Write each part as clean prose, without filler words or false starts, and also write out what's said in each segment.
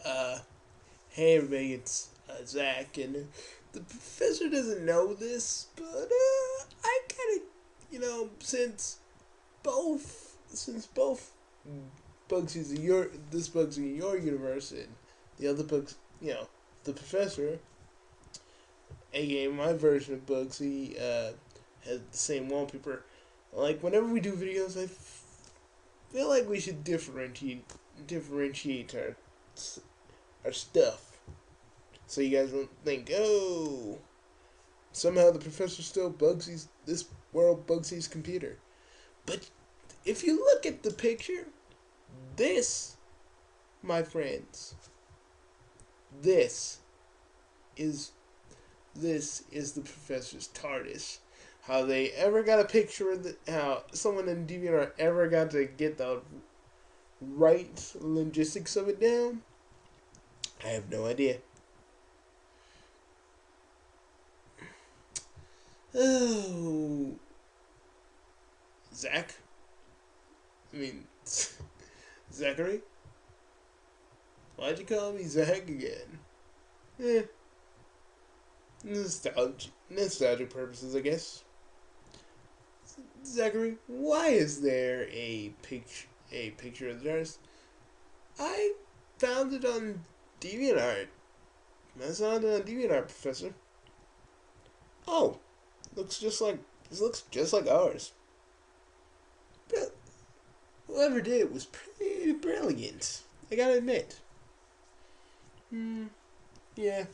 Uh, hey everybody, it's Zach, and the professor doesn't know this, but I kind of, since both Bugsy's in your this Bugsy in your universe and the other Bugs, the professor, aka my version of Bugsy, has the same wallpaper. Like whenever we do videos, I feel like we should differentiate our stuff. So you guys won't think, oh, somehow the professor still Bugsy's this world Bugsy's computer. But if you look at the picture, this, my friends, this is this is the professor's TARDIS. How they ever got a picture of how someone in DeviantArt ever got to get the right logistics of it down, I have no idea. Oh, Zach? I mean, Zachary? Why'd you call me Zach again? Eh, nostalgic purposes, I guess. Zachary, why is there a picture of the artist? I found it on DeviantArt. I saw it on DeviantArt, Professor. Oh, this looks just like ours. But whoever did it was pretty brilliant. I gotta admit. Yeah.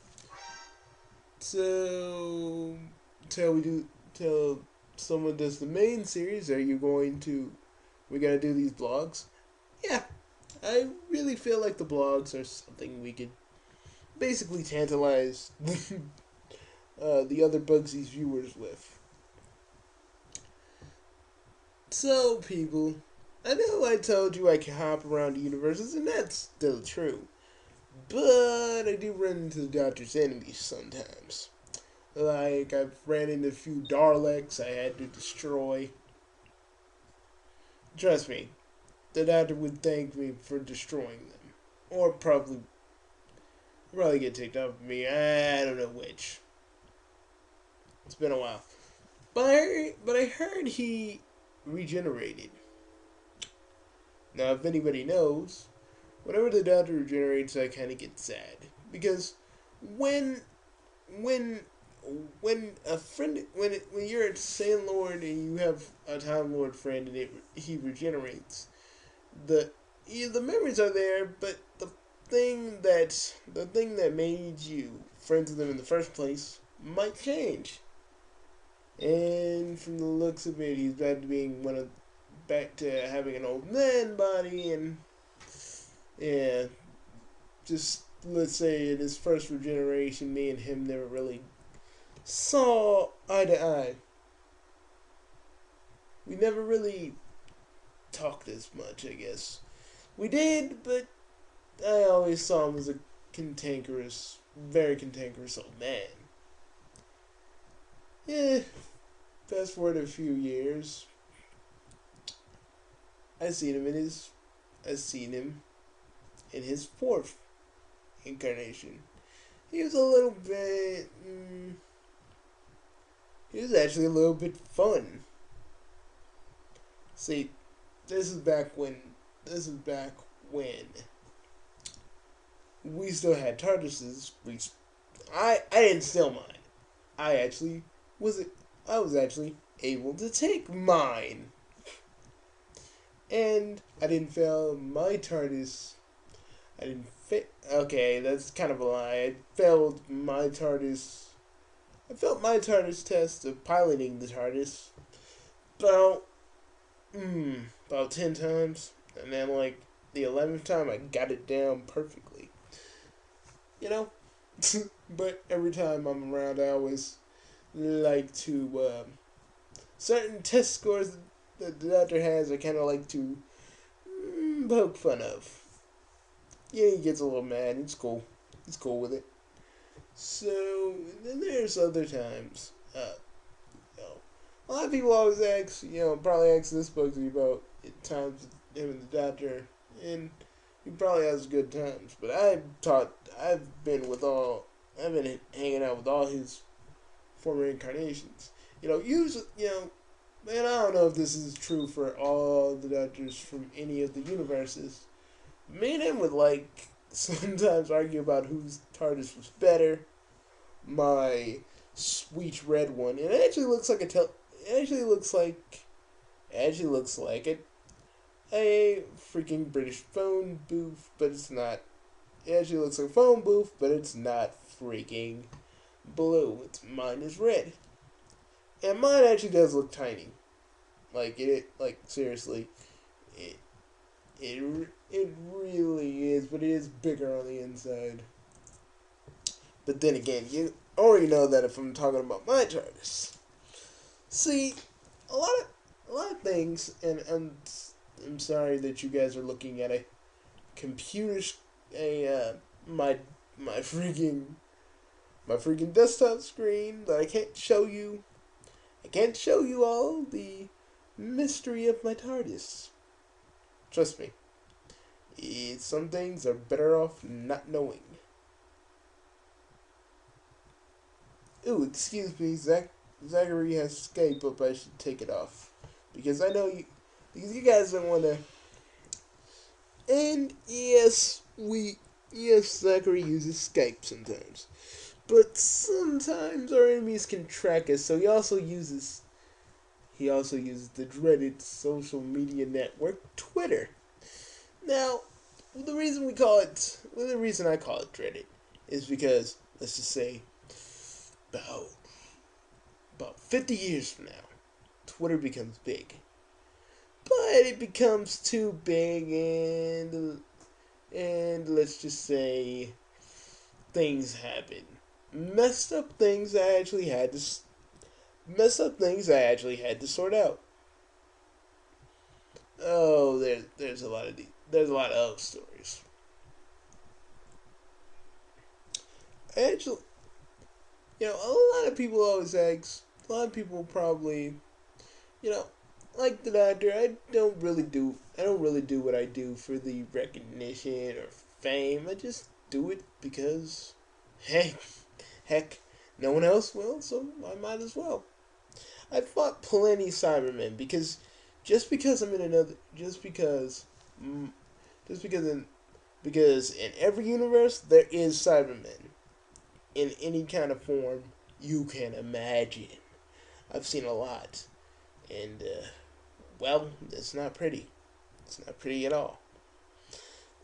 So, till someone does the main series, are you going to? We gotta do these blogs. Yeah, I really feel like the blogs are something we could basically tantalize the other Bugsy's viewers with. So, people, I know I told you I can hop around universes, and that's still true. But I do run into the Doctor's enemies sometimes. Like, I've ran into a few Daleks I had to destroy. Trust me, the Doctor would thank me for destroying them. Or probably get ticked off at me. I don't know which. It's been a while. But I heard he regenerated. Now, if anybody knows, whenever the Doctor regenerates, I kind of get sad because when when when you're a Sand Lord and you have a Time Lord friend and he regenerates, the the memories are there, but the thing that made you friends with them in the first place might change. And from the looks of it, he's back to having an old man body, and yeah, just let's say in his first regeneration, me and him never really saw eye to eye. We never really talked as much, I guess. We did, but I always saw him as a very cantankerous old man. Yeah, fast forward a few years, I seen him in his, I seen him in his fourth incarnation. He was a little bit, he was actually a little bit fun. See, this is back when, this is back when we still had TARDISes. I didn't steal mine. I actually was I was actually able to take mine, and I didn't fail my TARDIS. I didn't fit. Okay, that's kind of a lie. I failed my TARDIS. I failed my TARDIS test of piloting the TARDIS about about 10 times, and then like the 11th time I got it down perfectly. You know, but every time I'm around, I always like to certain test scores that the doctor has. I kind of like to poke fun of. Yeah, he gets a little mad. It's cool. He's cool with it. So then there's other times. You know, a lot of people always ask, probably ask this Bugsy about times him and the doctor, and he probably has good times. But I've been hanging out with all his former incarnations. Usually, man, I don't know if this is true for all the Doctors from any of the universes. Me and him would sometimes argue about whose TARDIS was better. My sweet red one. It actually looks like it actually looks like a freaking British phone booth, but it's not. It actually looks like a phone booth, but it's not freaking blue. Mine is red, and mine actually does look tiny. Seriously, it it really is, but it is bigger on the inside. But then again, you already know that if I'm talking about my TARDIS. See, a lot of things, and I'm sorry that you guys are looking at a computer, my my freaking desktop screen that I can't show you. I can't show you all the mystery of my TARDIS. Trust me, some things are better off not knowing. Ooh, excuse me, Zachary has Skype up. I should take it off because I know because you guys don't want to. And yes, Zachary uses Skype sometimes, but sometimes our enemies can track us. So he also uses the dreaded social media network Twitter. Now, the reason the reason I call it dreaded, is because let's just say about 50 years from now, Twitter becomes big. But it becomes too big, and let's just say things happen. Messed up things I actually had to sort out. Oh, there's a lot of stories. Actually, a lot of people always ask. A lot of people probably, you know, like the Doctor. I don't really do what I do for the recognition or fame. I just do it because, heck, no one else will, so I might as well. I fought plenty Cybermen because just because I'm in another, mm, just because in every universe there is Cybermen in any kind of form you can imagine. I've seen a lot, and well, it's not pretty. It's not pretty at all.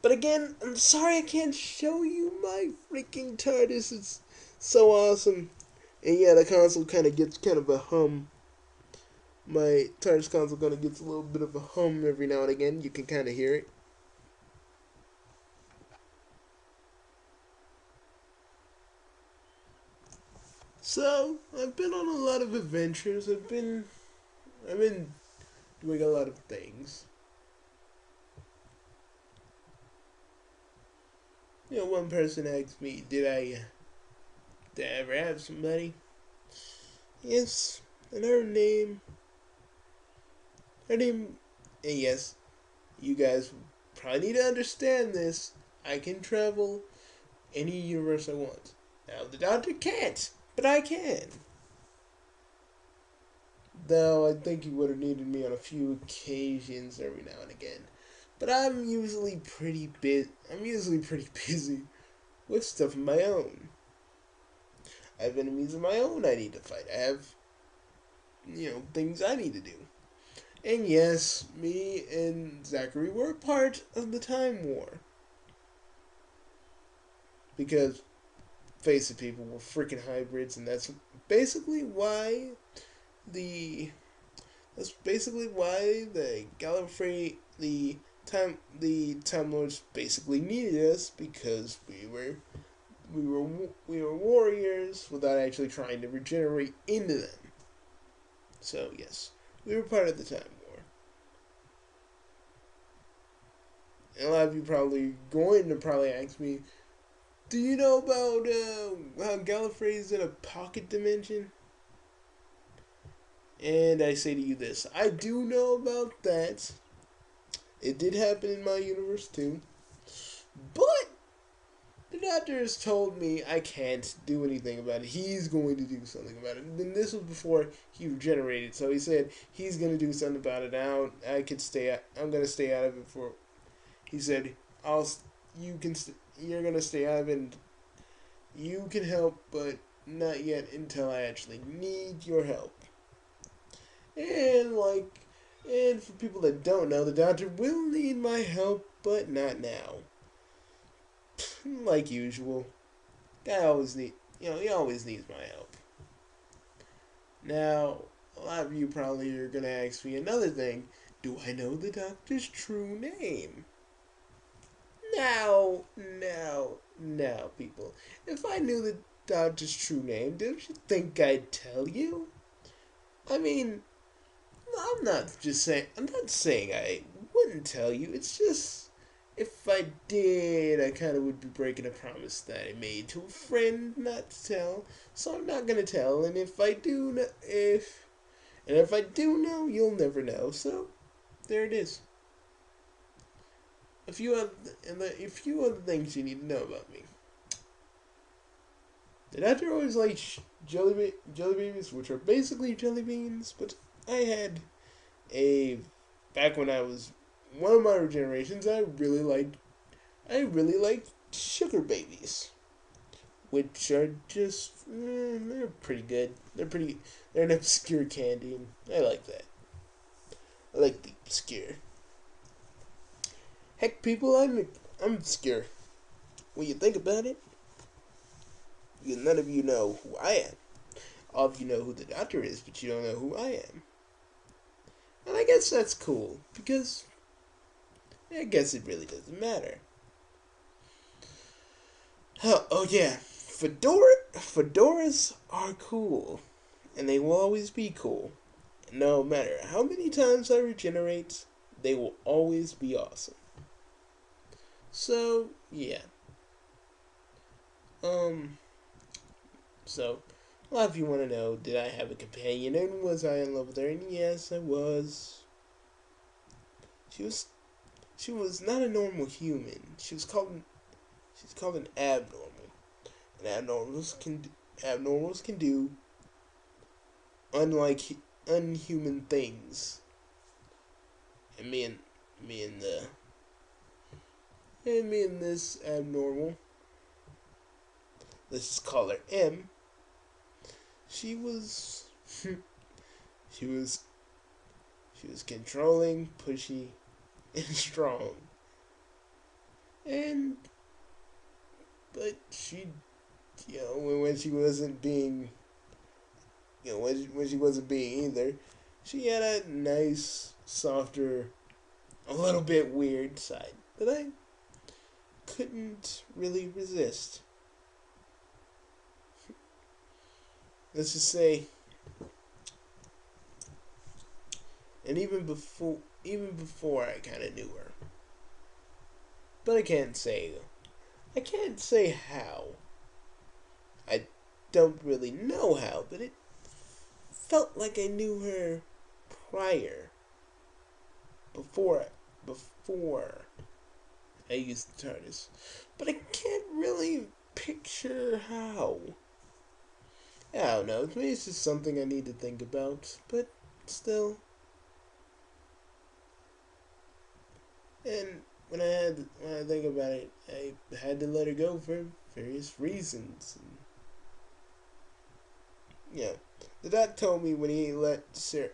But again, I'm sorry I can't show you my freaking TARDIS. It's so awesome, and yeah, the console gets kind of a hum. My TARDIS console kind of gets a little bit of a hum every now and again. You can kind of hear it. So I've been on a lot of adventures. I've been doing a lot of things. One person asked me, did I ever have somebody? Yes, and her name, and yes, you guys probably need to understand this. I can travel any universe I want. Now the Doctor can't, but I can. Though I think he would have needed me on a few occasions every now and again. But I'm usually pretty busy with stuff of my own. I have enemies of my own I need to fight. I have, things I need to do. And yes, me and Zachary were a part of the Time War. Because, face it, people, we're freaking hybrids, and basically why the the Gallifrey the Time Lords basically needed us because we were warriors without actually trying to regenerate into them. So yes, we were part of the Time War. And a lot of you probably going to ask me, do you know about how Gallifrey is in a pocket dimension? And I say to you this, I do know about that. It did happen in my universe too. But the doctor has told me I can't do anything about it. He's going to do something about it. And this was before he regenerated, so he said he's going to do something about it. Now I could stay. I'm going to stay out of it for. He said, "I'll. You can. You're going to stay out of it. And you can help, but not yet until I actually need your help." And and for people that don't know, the doctor will need my help, but not now. Like usual, guy always need. He always needs my help. Now, a lot of you probably are gonna ask me another thing. Do I know the doctor's true name? Now, people. If I knew the doctor's true name, don't you think I'd tell you? I mean, I'm not just saying. I'm not saying I wouldn't tell you. It's just if I did, I kind of would be breaking a promise that I made to a friend not to tell. So I'm not gonna tell. And if I do, if I do know, you'll never know. So there it is. A few other things you need to know about me. The doctor always liked jelly babies, which are basically jelly beans, but I had a back when I was one of my regenerations. I really liked sugar babies, which are just they're pretty good. They're an obscure candy, and I like that. I like the obscure. Heck, people, I'm obscure. When you think about it, none of you know who I am. All of you know who the doctor is, but you don't know who I am. And I guess that's cool, because I guess it really doesn't matter. Oh yeah, fedoras are cool, and they will always be cool. No matter how many times I regenerate, they will always be awesome. So yeah, um, so a lot of you want to know: did I have a companion, and was I in love with her? And yes, I was. She was she was not a normal human. She's called an abnormal. And abnormals can do unlike unhuman things. And me and the and me and this abnormal, let's just call her M. She was she was she was controlling, pushy, and strong. And but she, when she wasn't being, when she wasn't being either, she had a nice, softer, a little bit weird side that I couldn't really resist. Let's just say, and even before I kind of knew her, but I can't say how. I don't really know how, but it felt like I knew her prior, before before I used the TARDIS, but I can't really picture how. I don't know. Maybe it's just something I need to think about, but still. And when I think about it, I had to let her go for various reasons. And, the doc told me when he let Sarah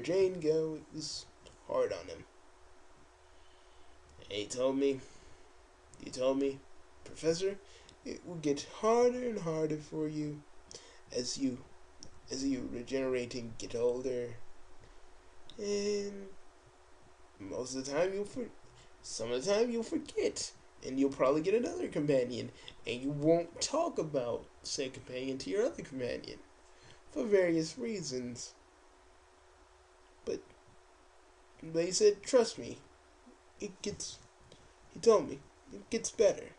Jane go, it was hard on him. And he told me, Professor, it will get harder and harder for you as you regenerate and get older, and most of the time some of the time you'll forget, and you'll probably get another companion, and you won't talk about said companion to your other companion for various reasons. But he said, trust me, he told me, it gets better.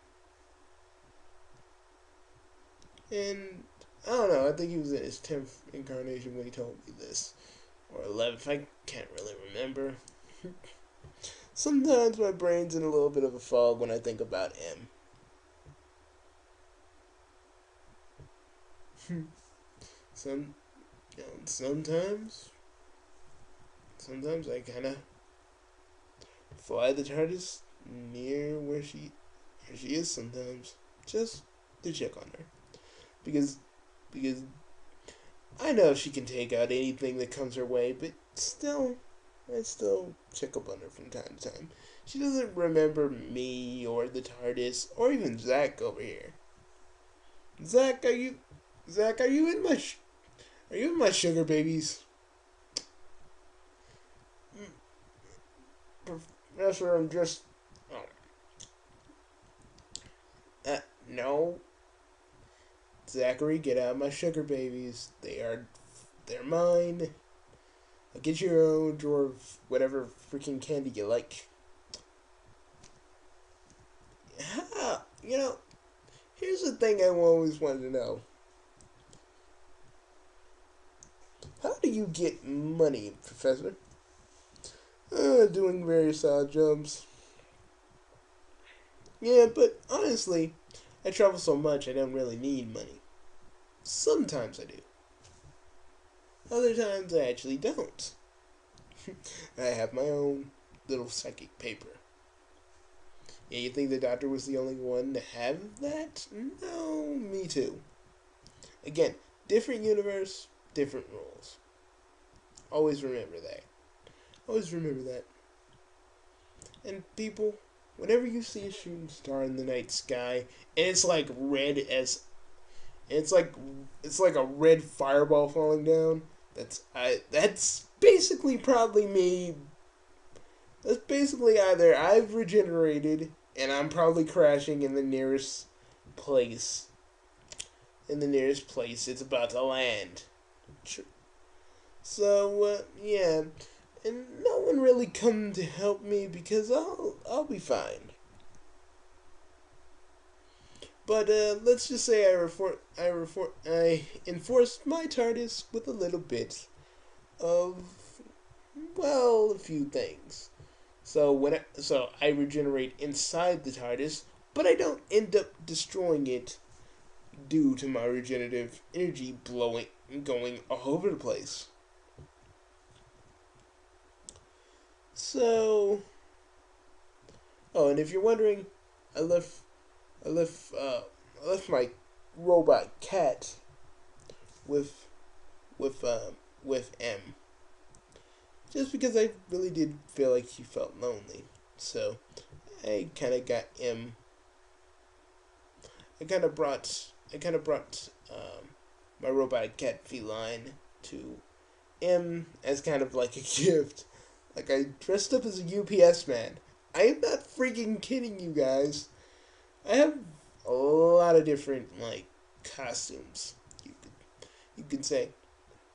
And I don't know, I think he was in his 10th incarnation when he told me this. Or 11th, I can't really remember. Sometimes my brain's in a little bit of a fog when I think about M. Some, sometimes I kind of fly the TARDIS near where she is sometimes, just to check on her, because because I know she can take out anything that comes her way, but still, I still check up on her from time to time. She doesn't remember me or the TARDIS or even Zach over here. Zach, are you in my are you in my sugar babies? Professor, I'm just. Oh, no. Zachary, get out of my sugar babies. They're mine. I'll get you your own drawer of whatever freaking candy you like. You know, here's the thing I always wanted to know. How do you get money, Professor? Doing various odd jobs. Yeah, but honestly, I travel so much I don't really need money. Sometimes I do. Other times I actually don't. I have my own little psychic paper. Yeah, you think the doctor was the only one to have that? No, me too. Again, different universe, different rules. Always remember that. Always remember that. And people, whenever you see a shooting star in the night sky, and it's like red as it's like a red fireball falling down, that's basically probably me. That's basically either I've regenerated and I'm probably crashing in the nearest place. In the nearest place it's about to land. So yeah, and no one really come to help me because I'll be fine. But let's just say I enforced my TARDIS with a little bit of, well, a few things. So I regenerate inside the TARDIS, but I don't end up destroying it due to my regenerative energy blowing going all over the place. So, oh, and if you're wondering, I left I left I left my robot cat with with with M, just because I really did feel like she felt lonely. So I kind of got M. I kind of brought my robotic cat feline to M as kind of like a gift. Like I dressed up as a UPS man. I am not freaking kidding you guys. I have a lot of different like costumes. You could say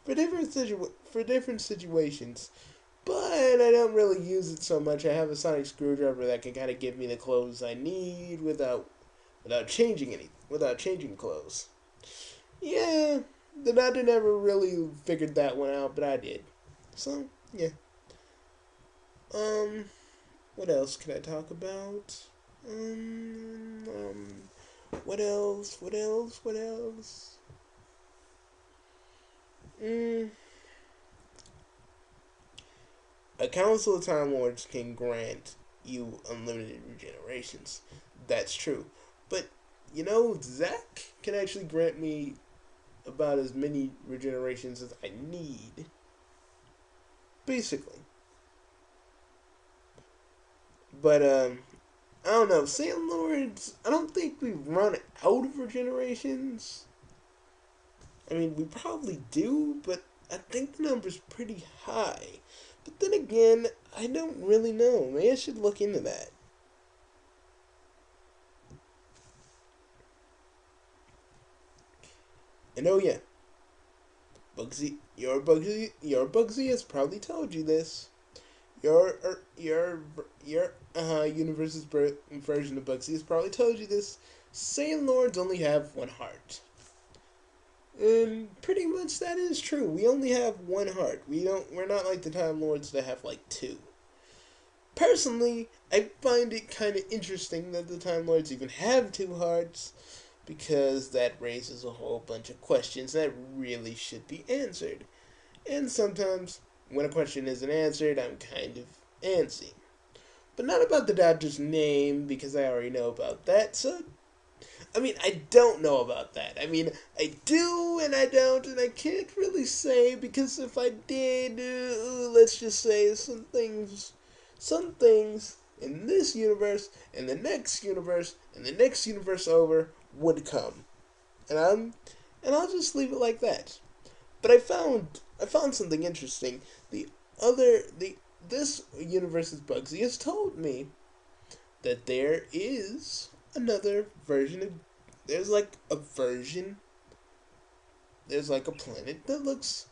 for different situations, but I don't really use it so much. I have a sonic screwdriver that can kind of give me the clothes I need without changing clothes. Yeah, the doctor never really figured that one out, but I did. So yeah. Um, what else can I talk about? Um, um what else? What else? What else? Mm, a council of Time Lords can grant you unlimited regenerations. That's true. But, Zack can actually grant me about as many regenerations as I need. Basically. But, I don't know. Sand Lords, I don't think we've run out of regenerations. I mean, we probably do, but I think the number's pretty high. But then again, I don't really know. Maybe I should look into that. And oh yeah, your Bugsy has probably told you this. Your universe's version of Bugsy has probably told you this. Saiyan Lords only have one heart. And pretty much that is true. We only have one heart. We're not like the Time Lords that have like two. Personally, I find it kind of interesting that the Time Lords even have two hearts, because that raises a whole bunch of questions that really should be answered. And sometimes, when a question isn't answered, I'm kind of antsy. But not about the Dodger's name, because I already know about that, so I don't know about that. I do and I don't, and I can't really say, because if I did, let's just say some things in this universe, in the next universe, and the next universe over would come, and I'll just leave it like that. But I found something interesting. The this universe's Bugsy has told me that there is another version of there's like a version there's like a planet that looks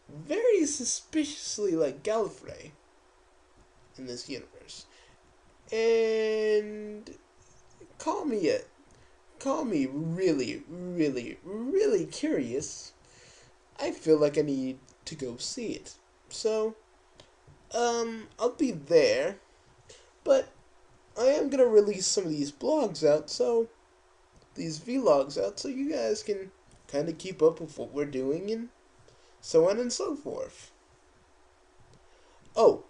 very suspiciously like Gallifrey in this universe. And call me a call me really, really, really curious. I feel like I need to go see it. So, I'll be there, but I am gonna release some of these these vlogs out, so you guys can kind of keep up with what we're doing and so on and so forth. Oh,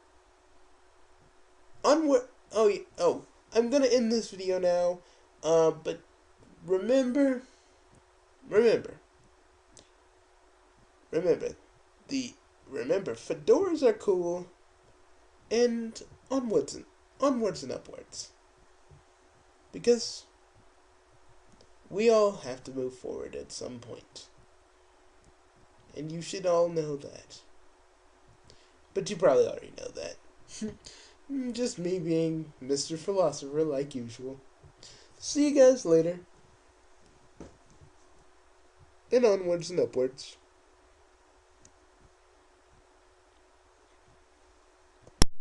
onward. Oh, I'm gonna end this video now. But remember, remember, remember, remember, fedoras are cool, and onwards and upwards, because we all have to move forward at some point, and you should all know that. But you probably already know that. Just me being Mr. Philosopher like usual. See you guys later. And onwards and upwards.